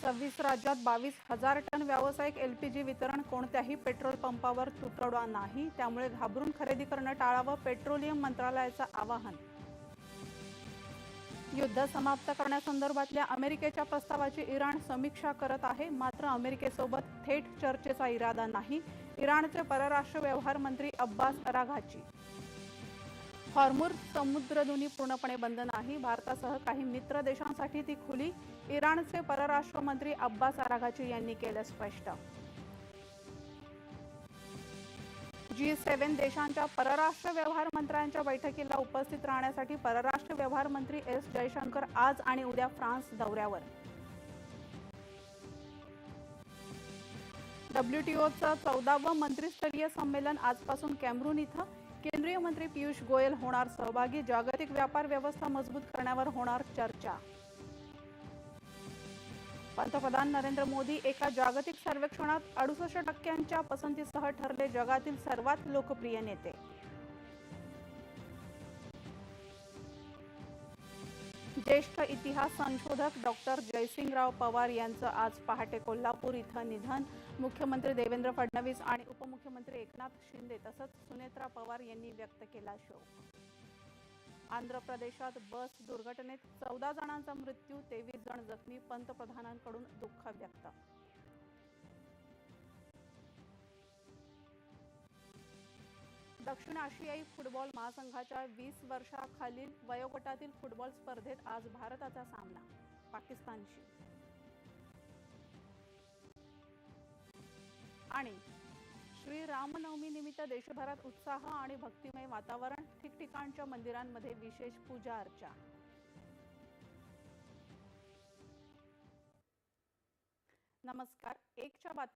26 राज्यात 22,000 टन व्यावसायिक एलपीजी वितरण कोणत्याही पेट्रोल पंपावर तुटवडा नाही, त्यामुळे घाबरून खरेदी करणं टाळावं, पेट्रोलियम मंत्रालयाचं आवाहन. युद्ध समाप्त करण्यासंदर्भातल्या अमेरिकेच्या प्रस्तावाची इराण समीक्षा करत आहे, मात्र अमेरिकेसोबत थेट चर्चेचा इरादा नाही, इराणचे परराष्ट्र व्यवहार मंत्री अब्बास अराघची. हॉर्मुझ समुद्रधुनी पूर्णपणे बंद नाही, भारतासह काही मित्र देशांसाठी ती खुली, इराणचे परराष्ट्र मंत्री अब्बास अराघची यांनी केलं स्पष्ट. G7 देशांच्या परराष्ट्र व्यवहार मंत्र्यांच्या बैठकीला उपस्थित राहण्यासाठी परराष्ट्र व्यवहार मंत्री एस जयशंकर आज आणि उद्या फ्रान्स दौऱ्यावर. WTOचं 14वं मंत्रिस्तरीय संमेलन आजपासून कॅमेरून इथं. केंद्रीय मंत्री पियुष गोयल होणार सहभागी, जागतिक व्यापार व्यवस्था मजबूत करण्यावर होणार चर्चा. पंतप्रधान नरेंद्र मोदी एका जागतिक सर्वेक्षणात 68% पसंतीसह ठरले जगातील सर्वात लोकप्रिय नेते. ज्येष्ठ इतिहास संशोधक डॉक्टर जयसिंगराव पवार यांचं आज पहाटे कोल्हापूर इथं निधन. मुख्यमंत्री देवेंद्र फडणवीस आणि उपमुख्यमंत्री एकनाथ शिंदे तसंच सुनेत्रा पवार यांनी व्यक्त केला शोक. आंध्र प्रदेशात बस दुर्घटनेत 14 जणांचा मृत्यू, 23 जण जखमी, पंतप्रधानांकडून दुःख व्यक्त. दक्षिण आशियाई फुटबॉल महासंघाच्या 20 वर्षाखालील वयोगटातील फुटबॉल स्पर्धेत आज भारताचा सामना पाकिस्तानशी. आणि श्री रामनवमी निमित्त देशभरात उत्साह आणि भक्तिमय वातावरण, ठिकठिकाणच्या मंदिरांमध्ये विशेष पूजा अर्चा. नमस्कार, एकच्या